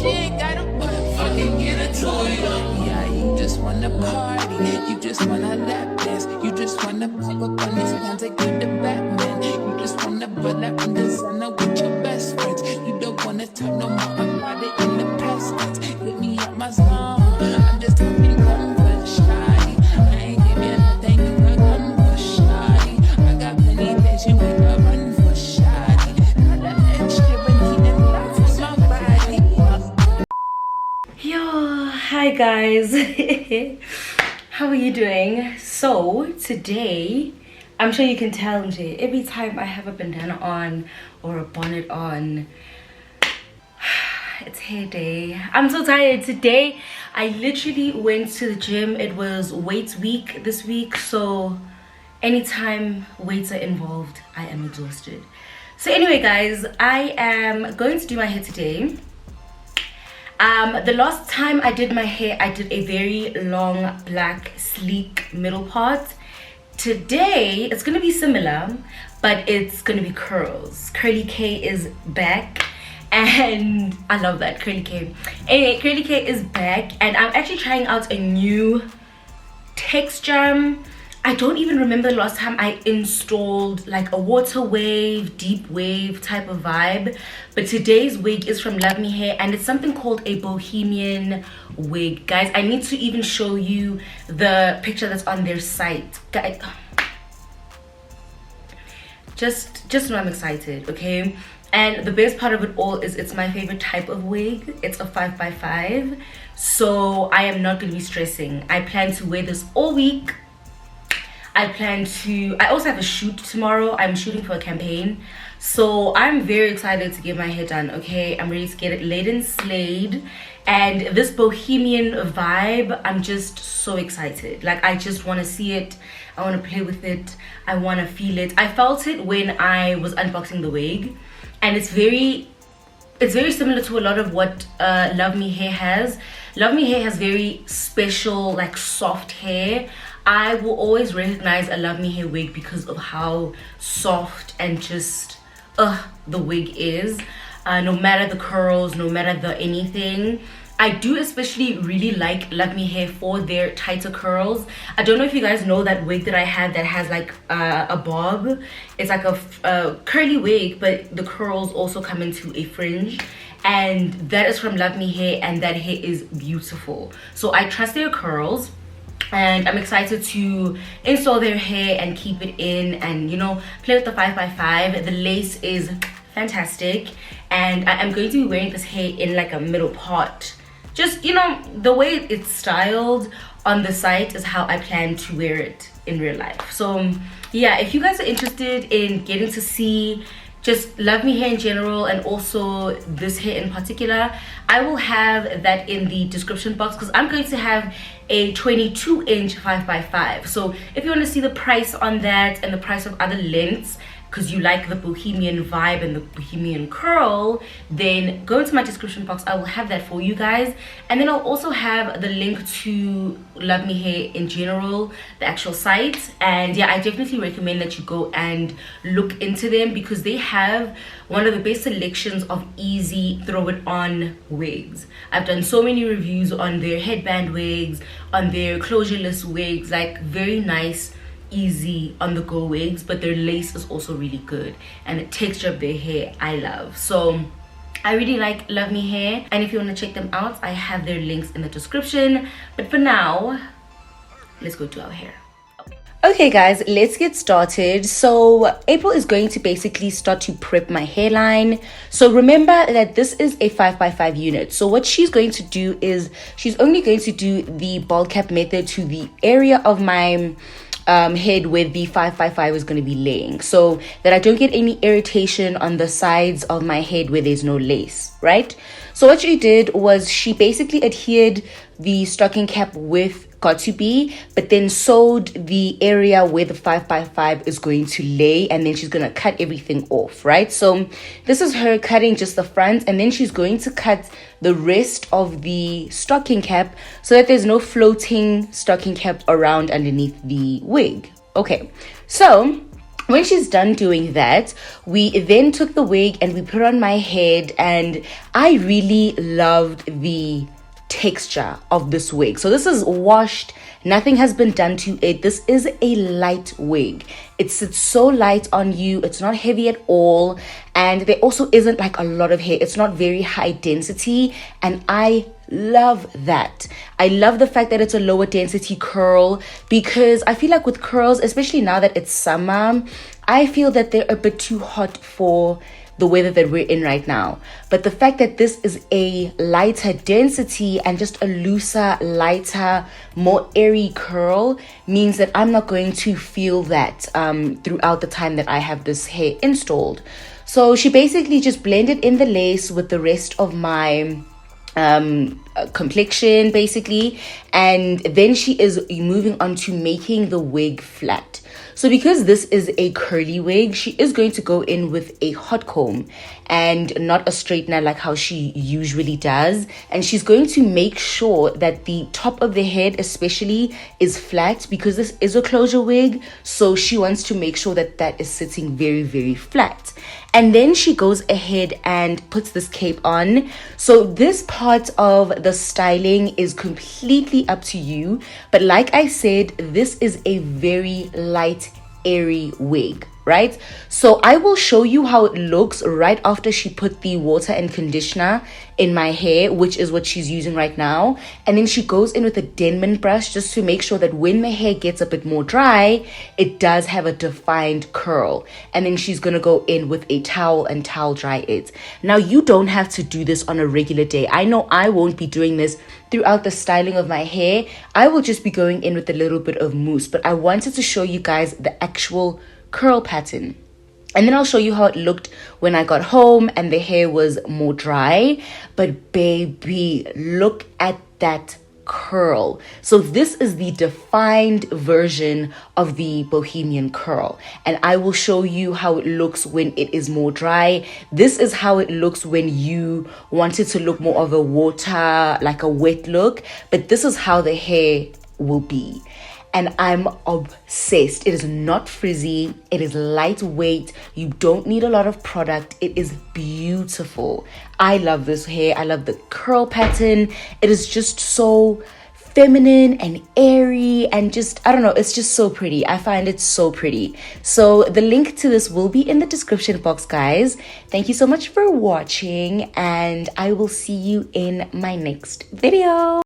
ain't got a butt. I can get a toy. Yeah, you just wanna party. You just wanna lap dance. You just wanna pop up on these hands like you the Batman. You just wanna butt up in the sun with your best friends. You don't wanna talk no more about it in the past tense. Hit me up my song. I'm just talking comfort, shy. I ain't giving nothing, you got comfort, shy. I got plenty that you ain't got run for shy. Not that extra when he in love with my body. Yo, hi guys. How are you doing? So today, I'm sure you can tell every time I have a bandana on or a bonnet on, it's hair day. I'm so tired. Today I literally went to the gym. It was weights week this week, so anytime weights are involved, I am exhausted. So anyway guys, I am going to do my hair today. The last time I did my hair, I did a very long black sleek middle part. Today it's gonna be similar, but it's gonna be curls. Curly Khay is back, and I love that. Curly Khay. Anyway, Curly Khay is back, and I'm actually trying out a new texture. I don't even remember the last time I installed like a water wave, deep wave type of vibe. But today's wig is from Love Me Hair, and it's something called a Bohemian wig. Guys, I need to even show you the picture that's on their site. Guys, just know I'm excited, okay? And the best part of it all is it's my favorite type of wig. It's a 5x5, so I am not going to be stressing. I plan to wear this all week. I also have a shoot tomorrow. I'm shooting for a campaign, so I'm very excited to get my hair done, okay? I'm ready to get it laid and slayed. And this bohemian vibe, I'm just so excited. Like, I just want to see it. I want to play with it. I want to feel it. I felt it when I was unboxing the wig, and it's very similar to a lot of what Love Me Hair has. Love Me Hair has very special, like, soft hair. I will always recognize a Love Me Hair wig because of how soft and just the wig is. No matter the curls, no matter the anything. I do especially really like Love Me Hair for their tighter curls. I don't know if you guys know that wig that I have that has like a bob. It's like a curly wig, but the curls also come into a fringe. And that is from Love Me Hair, and that hair is beautiful. So I trust their curls, and I'm excited to install their hair and keep it in and, you know, play with the 5x5. The lace is fantastic, and I am going to be wearing this hair in like a middle part. Just, you know, the way it's styled on the site is how I plan to wear it in real life. So yeah, if you guys are interested in getting to see just Love Me Hair in general, and also this hair in particular, I will have that in the description box, because I'm going to have a 22-inch 5x5. So if you want to see the price on that and the price of other lengths, because you like the bohemian vibe and the bohemian curl, then go into my description box. I will have that for you guys, and then I'll also have the link to Love Me Hair in general, the actual site. And yeah, I definitely recommend that you go and look into them, because they have one of the best selections of easy throw it on wigs. I've done so many reviews on their headband wigs, on their closureless wigs, like very nice, easy on the go wigs. But their lace is also really good, and the texture of their hair I love. So I really like Love Me Hair, and if you want to check them out, I have their links in the description. But for now, let's go to our hair. Okay guys, let's get started. So April is going to basically start to prep my hairline. So remember that this is a 5x5 unit. So what she's going to do is she's only going to do the bald cap method to the area of my head where the 5x5 is going to be laying, so that I don't get any irritation on the sides of my head where there's no lace, right? So what she did was she basically adhered the stocking cap with got2b, but then sewed the area where the 5x5 is going to lay, and then she's going to cut everything off, right? So this is her cutting just the front, and then she's going to cut the rest of the stocking cap so that there's no floating stocking cap around underneath the wig. Okay, so When she's done doing that, we then took the wig and we put on my head, and I really loved the texture of this wig. So this is washed, nothing has been done to it. This is a light wig. It sits so light on you, it's not heavy at all, and there also isn't like a lot of hair. It's not very high density, and I love that. I love the fact that it's a lower density curl, because I feel like with curls, especially now that it's summer, I feel that they're a bit too hot for the weather that we're in right now. But the fact that this is a lighter density and just a looser, lighter, more airy curl means that I'm not going to feel that throughout the time that I have this hair installed. So she basically just blended in the lace with the rest of my complexion basically, and then she is moving on to making the wig flat. So because this is a curly wig, she is going to go in with a hot comb and not a straightener like how she usually does. And she's going to make sure that the top of the head especially is flat, because this is a closure wig. So she wants to make sure that that is sitting very, very flat. And then she goes ahead and puts this cape on. So this part of the styling is completely up to you. But like I said, this is a very light, airy wig, right? So I will show you how it looks right after she put the water and conditioner in my hair, which is what she's using right now. And then she goes in with a Denman brush just to make sure that when the hair gets a bit more dry, it does have a defined curl. And then she's gonna go in with a towel and towel dry it. Now, you don't have to do this on a regular day. I know I won't be doing this throughout the styling of my hair. I will just be going in with a little bit of mousse, but I wanted to show you guys the actual curl pattern. And then I'll show you how it looked when I got home and the hair was more dry. But baby, look at that curl. So this is the defined version of the Bohemian curl, and I will show you how it looks when it is more dry. This is how it looks when you want it to look more of a water, like a wet look, but this is how the hair will be. And I'm obsessed. It is not frizzy. It is lightweight. You don't need a lot of product. It is beautiful. I love this hair. I love the curl pattern. It is just so feminine and airy and just, I don't know, it's just so pretty. I find it so pretty. So the link to this will be in the description box, guys. Thank you so much for watching, and I will see you in my next video.